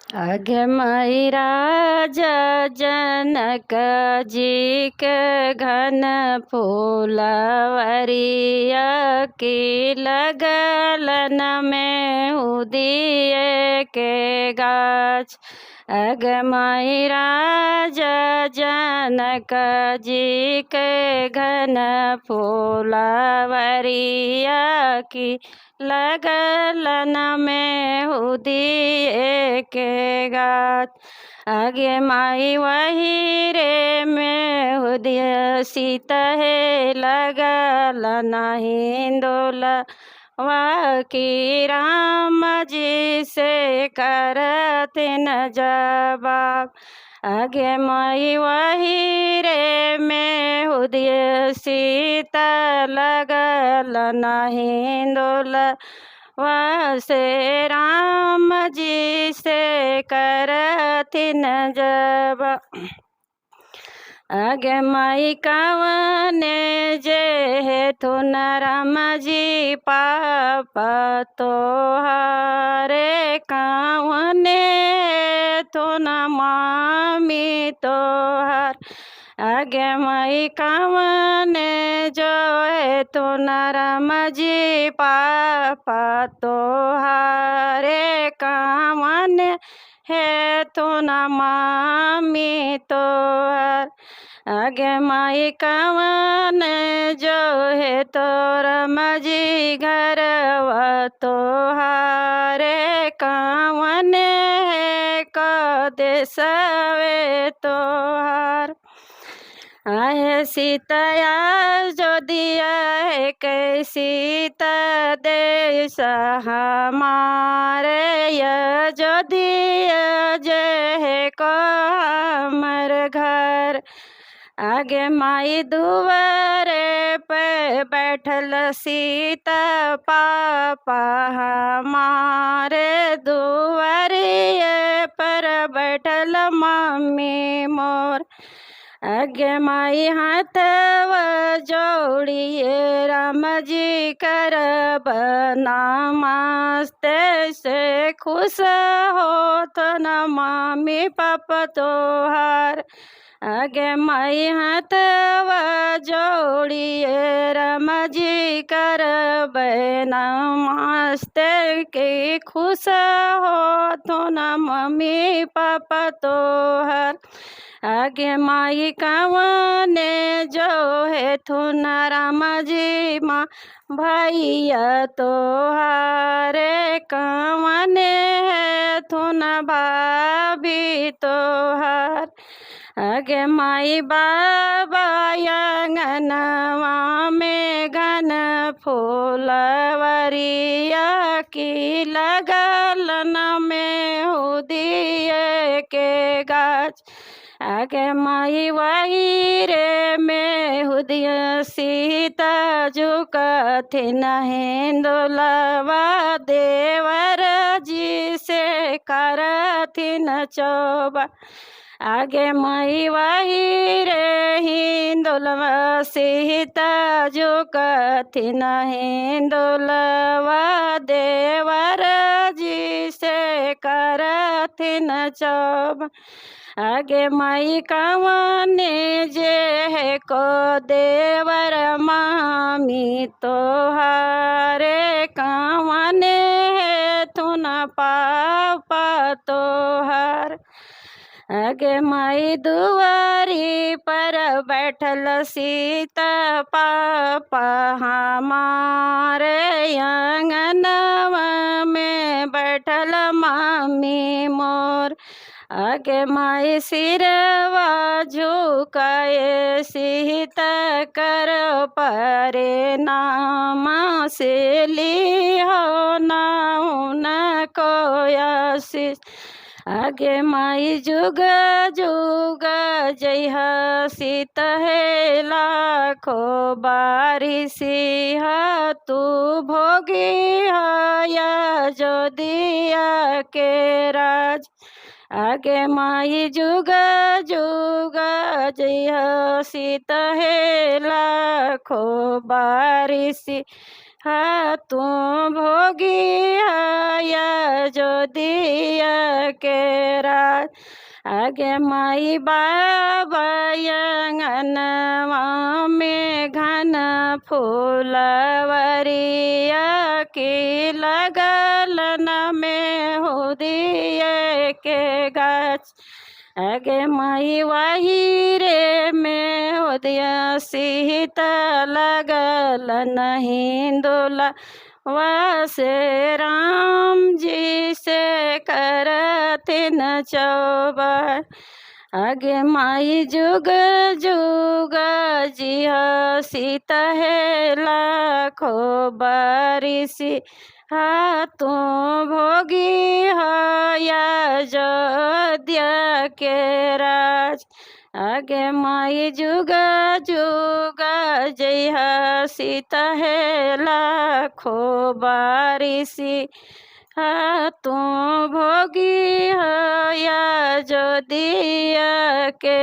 आगे मई राजा जनक जी के घन फूलवरिया की लगलन में उदिए के गाछ। आगे मई राजा जनक जी के घन फूलवरिया की लगलन में उदिए के गाछ। आगे माई वही रे में उदिय सीत है लगलन हिंदोला वाकी राम जी से करथिन जवाब। आगे मई वही रे में उदिय सीता लगल हिंदोला वासे राम जी से करथिन जवाब। आगे मई कवने जे है तो राम जी पाप तो हारे कवने तो न मामी तो हार। आगे मई कवने जो है तो राम जी पापा तो हारे कवने है तो न मामी तो हार। आगे माई कवन जो है तो राम जी घर तो हारे कवन है क देसवे तो हार। आहे सीतया जो दिया है कै सीता देश हमारे य जो दिया जे है को हमर घर। आगे माई दुआरे पे बैठल सीता पापा हमारे दुआरे पर बैठल मम्मी मोर। आगे माई हाथव जोड़िए राम जी कर नमस्ते से खुश हो तो न मम्मी पापा तोहार। आगे माई हाथव जोड़िए राम जी कर नमस्ते के खुश हो तो न मम्मी पापा तोहार। आगे माई कवने जो है थुन राम जी माँ भैया तो हारे कवने है थुन भाभी तो हार। आगे माई बाबा अंगनवा में घन फूलवरिया की लगलन में उदिए के गाछ। आगे माई वही रे में उदिय सीता झुकथिन हिंदोलवा देवर जी से करथिन चोबा। आगे मई वही रे हिंदोलवा सीता झुकथिन हिंदोलवा देवर जी से करथिन चोबा। आगे मई कवने जे है को देवर मामी तो हारे कवने है थुन पापा तो हार। आगे माई दुआरी पर बैठल सीता पापा हमारे आंगनवा में बैठल मामी मोर। आगे माई सिरवा झुकाए सीता कर परे नाम से लिहो नाउन को आशीष। आगे माई जुग जुग जय सीत है लाखो बारिशी तू भोगी या जो दिया के राज। आगे माई जुग जुग जय सीत है लाखो बारिशी हा तू भोगी है जो दिया के राज। आगे माई बाबा अंगनवा में घन फूलवरिया की लगल न में हो दिए के गाछ। आगे माई वही रे में हो दिया सीता लगल नहीं दोला वासे राम जी से करथिन चौबर। आगे माई जुग जुग जिह सीता है लाखों बारिशी। हा तू भोगी है या अयोध्या के राज। आगे माई जुग जुग जय सीता है लाखों बारिशी। हा तू भोगी है या अयोध्या के